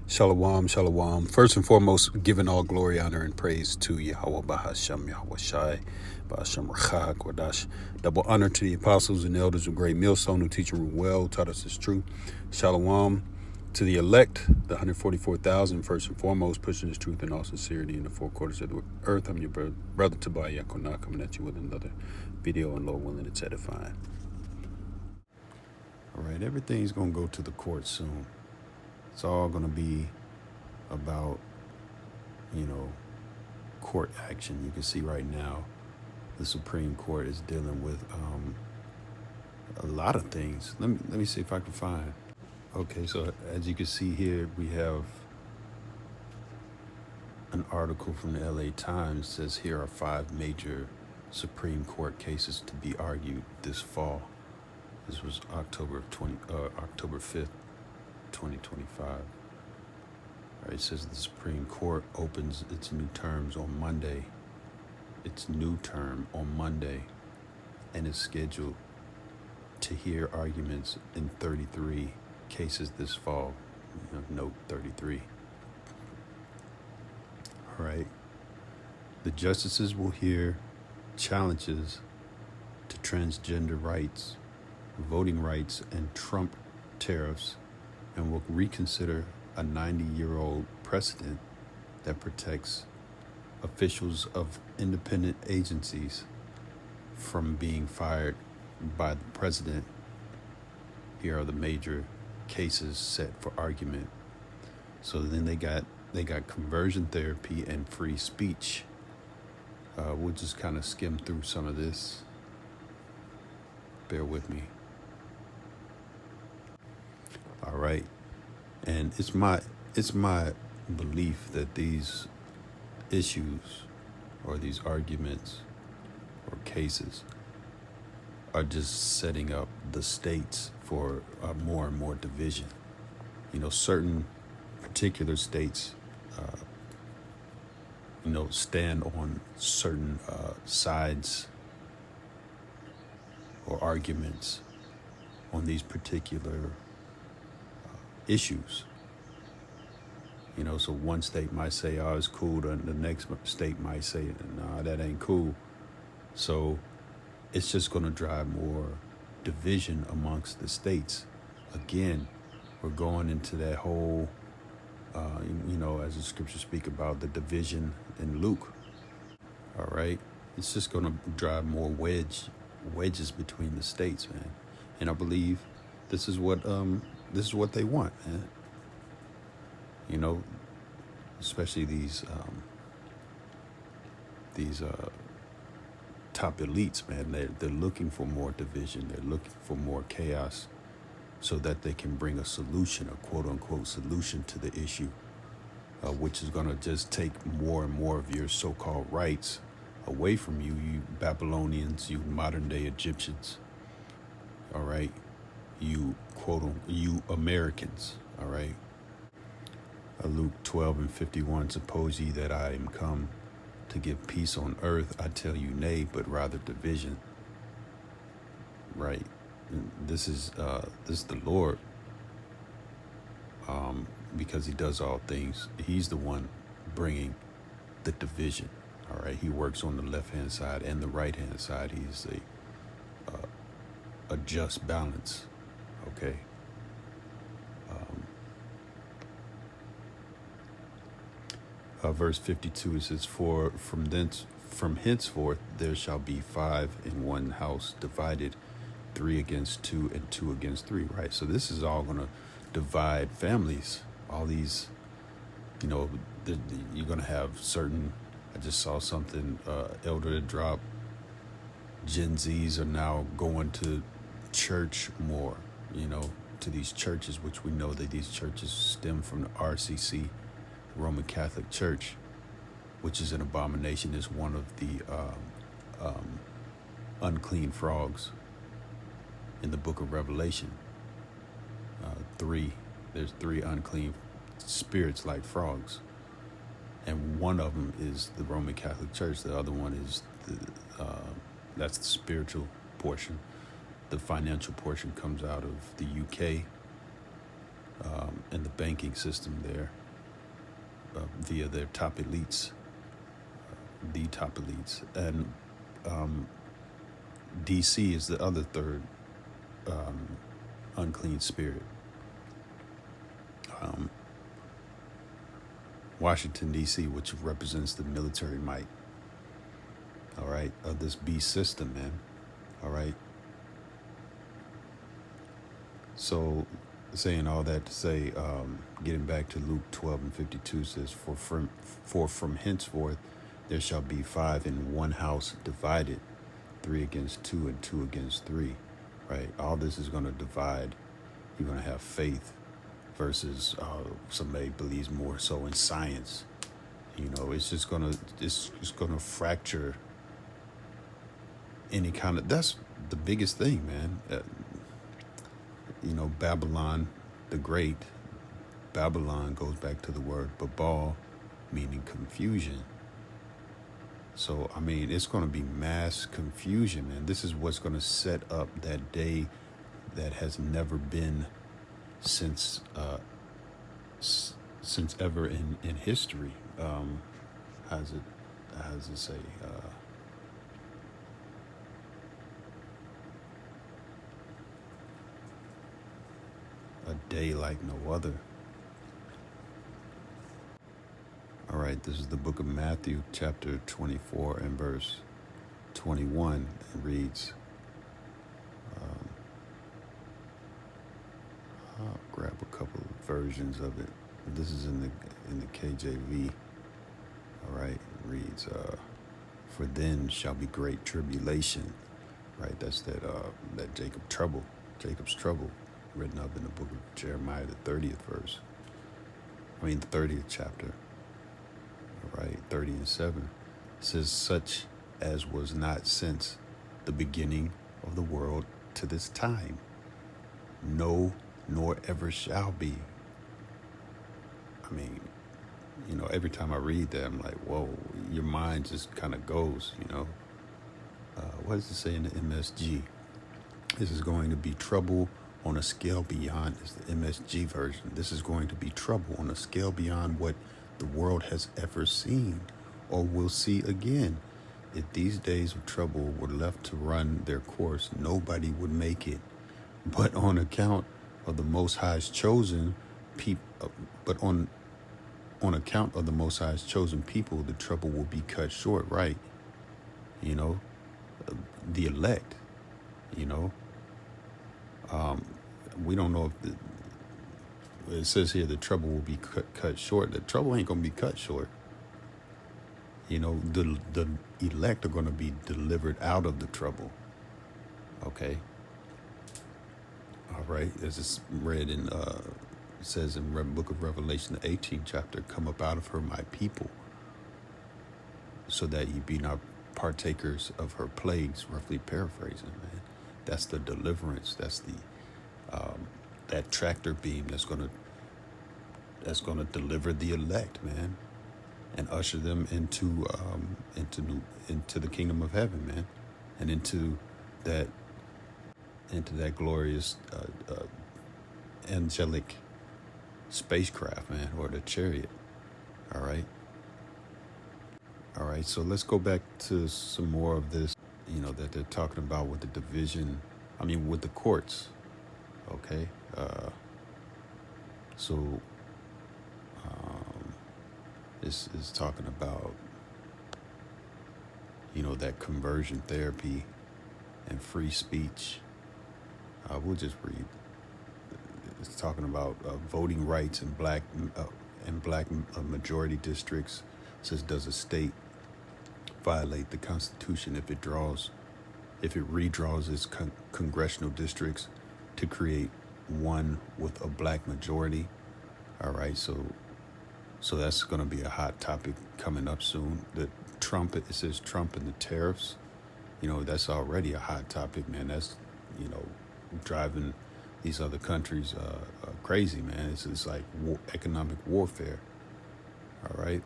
Shalom, shalom. First and foremost, giving all glory, honor, and praise to Yahweh Bahasham, Yahweh Shai, Bahasham Rachak, Wadash. Double honor to the apostles and elders of Great Millstone who teach and rule well, taught us this truth. Shalom to the elect, the 144,000, first and foremost, pushing this truth in all sincerity in the four quarters of the earth. I'm your brother Tobiah Yakonah, coming at you with another video, and Lord willing, it's edifying. All right, everything's going to go to the court soon. It's all going to be about, court action. You can see right now the Supreme Court is dealing with a lot of things. Let me see if I can find. Okay, so as you can see here, we have an article from the LA Times. It says here are 5 major Supreme Court cases to be argued this fall. This was October 5th. 2025. All right, it says the Supreme Court opens its new term on Monday, and is scheduled to hear arguments in 33 cases this fall. Note 33. All right. The justices will hear challenges to transgender rights, voting rights, and Trump tariffs, and will reconsider a 90-year-old precedent that protects officials of independent agencies from being fired by the president. Here are the major cases set for argument. So then they got conversion therapy and free speech. We'll just kind of skim through some of this. Bear with me. All right, and it's my belief that these issues or these arguments or cases are just setting up the states for more and more division. Certain particular states, stand on certain sides or arguments on these particular issues. So one state might say, oh, it's cool, and the next state might say, nah, that ain't cool. So it's just going to drive more division amongst the states. Again, we're going into that whole, as the scriptures speak about the division in Luke. All right, it's just going to drive more wedges between the states, man. And I believe this is what they want, man. Especially these top elites, man. They're looking for more division. They're looking for more chaos, so that they can bring a solution, a quote unquote solution to the issue, which is going to just take more and more of your so-called rights away from you, you Babylonians, you modern day Egyptians. All right. You Americans, all right? Luke 12:51, suppose ye that I am come to give peace on earth, I tell you nay, but rather division. Right. This is the Lord, because he does all things. He's the one bringing the division, all right? He works on the left-hand side and the right-hand side. He's a just balance. Okay. Verse 52, it says, for from henceforth there shall be 5 in one house divided, 3 against 2 and 2 against 3. Right. So this is all going to divide families. All these, you're going to have certain, I just saw something, elder drop, Gen Zs are now going to church more, to these churches, which we know that these churches stem from the RCC, the Roman Catholic Church, which is an abomination, is one of the unclean frogs in the book of Revelation. There's 3 unclean spirits like frogs, and one of them is the Roman Catholic Church. The other one is that's the spiritual portion. The financial portion comes out of the UK, and the banking system there via their top elites, the top elites. And DC is the other third unclean spirit. Washington, D.C., which represents the military might, all right, of this beast system, man, all right? So saying all that to say, getting back to Luke 12 and 52 says, for from henceforth there shall be 5 in one house divided, 3 against 2 and 2 against 3, right? All this is going to divide. You're going to have faith versus somebody believes more so in science. You know, it's just going to fracture any kind of, that's the biggest thing, man. You know, Babylon the Great, Babylon goes back to the word Babal, meaning confusion. So, I mean, it's going to be mass confusion, man. This is what's going to set up that day that has never been since ever in history. How does it say? A day like no other. All right, this is the book of Matthew, chapter 24 and verse 21. It reads, I'll grab a couple of versions of it. This is in the KJV. All right, it reads, for then shall be great tribulation. Right, that's that Jacob's trouble, written up in the book of Jeremiah, the 30th verse. The 30th chapter. All right, 30 and 7. It says, such as was not since the beginning of the world to this time, no, nor ever shall be. I mean, you know, every time I read that, I'm like, whoa, your mind just kind of goes, you know. What does it say in the MSG? This is going to be trouble on a scale beyond, it's the MSG version. This is going to be trouble on a scale beyond what the world has ever seen or will see again. If these days of trouble were left to run their course, nobody would make it. But on account of the Most High's chosen people, on account of the Most High's chosen people, the trouble will be cut short, right? You know, the elect, you know. We don't know if it says here the trouble will be cut short. The trouble ain't going to be cut short. You know, the elect are going to be delivered out of the trouble. Okay. All right. As it's read in, it says in the book of Revelation, the 18th chapter, come up out of her, my people, so that ye be not partakers of her plagues, roughly paraphrasing, man. That's the deliverance. That's the that tractor beam that's gonna deliver the elect, man, and usher them into the kingdom of heaven, man, and into that glorious angelic spacecraft, man, or the chariot. All right. So let's go back to some more of this, you know, that they're talking about with the division. I mean, with the courts. Okay. This is talking about, you know, that conversion therapy and free speech. We'll just read. It's talking about voting rights in black majority districts. It says, does a state violate the Constitution if it redraws its congressional districts to create one with a black majority? All right, so that's going to be a hot topic coming up soon. It says Trump and the tariffs. You know, that's already a hot topic, man. That's, you know, driving these other countries crazy, man. It's like economic warfare. All right.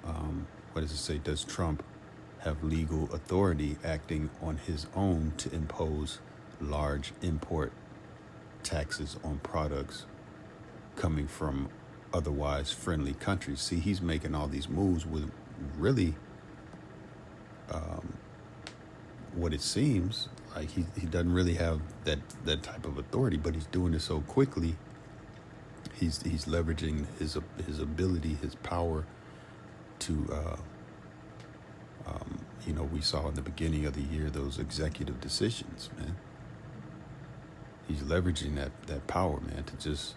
What does it say? Does Trump have legal authority acting on his own to impose large import taxes on products coming from otherwise friendly countries. See, he's making all these moves with really what it seems like he doesn't really have that type of authority, but he's doing it so quickly. He's leveraging his ability, his power to we saw in the beginning of the year those executive decisions, man. He's leveraging that power, man, to just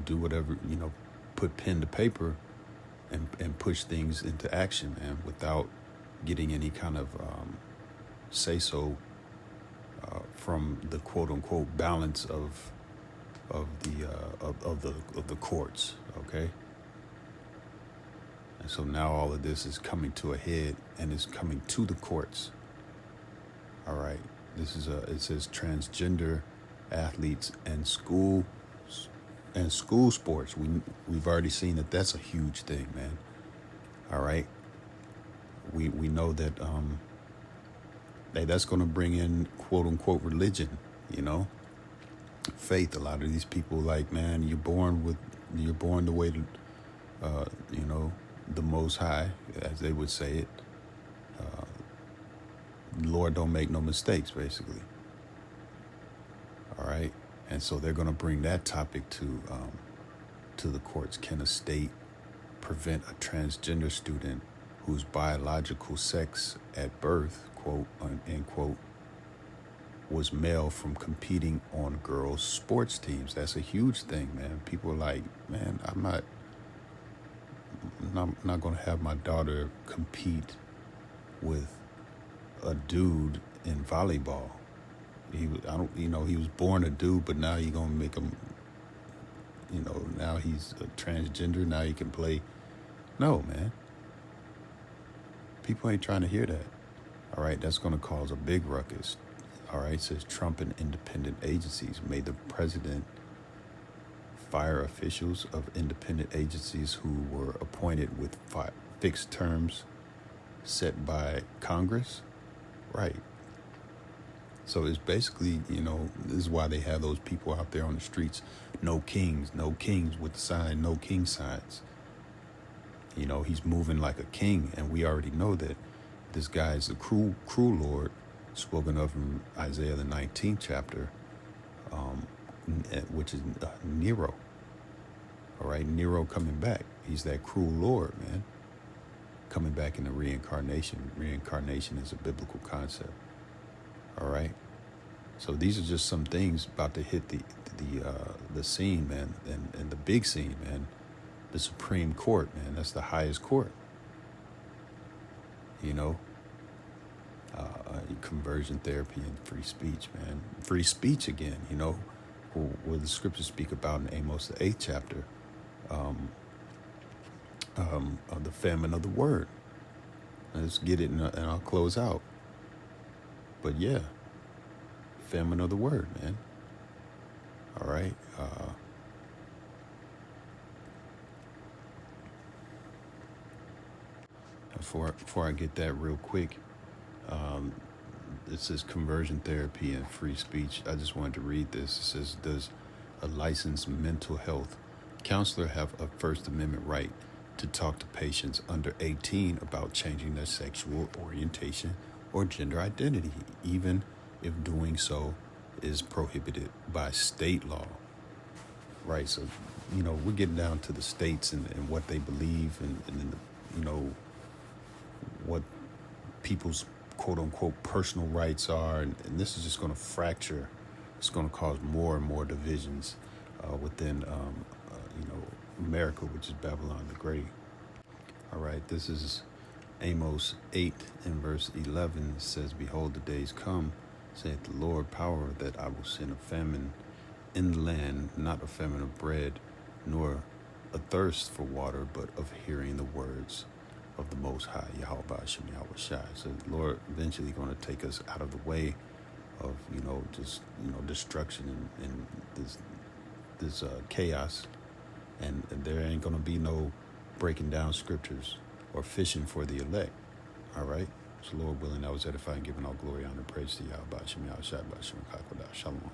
do whatever, put pen to paper and push things into action, man, without getting any kind of say so from the quote unquote balance of the courts. Okay. And so now all of this is coming to a head and is coming to the courts. All right. This is it says transgender athletes and school sports. We've already seen that that's a huge thing, man. All right. We know that that's going to bring in quote unquote religion, faith. A lot of these people like, man, you're born the way to the Most High, as they would say it. Lord don't make no mistakes, basically. All right. And so they're going to bring that topic to the courts. Can a state prevent a transgender student whose biological sex at birth, quote, end quote, was male from competing on girls' sports teams? That's a huge thing, man. People are like, man, I'm not going to have my daughter compete with a dude in volleyball. He was born a dude, but now you're going to make him, now he's a transgender. Now he can play. No, man. People ain't trying to hear that. All right. That's going to cause a big ruckus. All right. It says Trump and independent agencies. May the president fire officials of independent agencies who were appointed with fixed terms set by Congress. Right. So it's basically, this is why they have those people out there on the streets. No kings with the sign, no king signs. He's moving like a king. And we already know that this guy is the cruel Lord spoken of in Isaiah, the 19th chapter, which is Nero. All right. Nero coming back. He's that cruel Lord, man. Coming back in the reincarnation. Reincarnation is a biblical concept. All right. So these are just some things about to hit the scene, man, and the big scene, man. The Supreme Court, man. That's the highest court. Conversion therapy and free speech, man. Free speech again, where the scriptures speak about in Amos, the 8th chapter, of the famine of the word. Let's get it and I'll close out. But yeah, famine of the word, man. All right. Before I get that real quick, it says conversion therapy and free speech. I just wanted to read this. It says, does a licensed mental health counselor have a First Amendment right to talk to patients under 18 about changing their sexual orientation or gender identity, even if doing so is prohibited by state law? Right. So, we're getting down to the states and what they believe and what people's quote unquote personal rights are. And this is just going to fracture. It's going to cause more and more divisions within, America, which is Babylon the Great. All right. This is Amos 8 and verse 11. It says, behold, the days come, saith the Lord power, that I will send a famine in the land, not a famine of bread, nor a thirst for water, but of hearing the words of the Most High, Yahweh Shem Yahweh Shai. So the Lord eventually going to take us out of the way of, destruction and this chaos. And there ain't going to be no breaking down scriptures or fishing for the elect. All right. So Lord willing, I was edifying, giving all glory, honor, praise to Yahweh Shem Yahweh Shai, Shalom.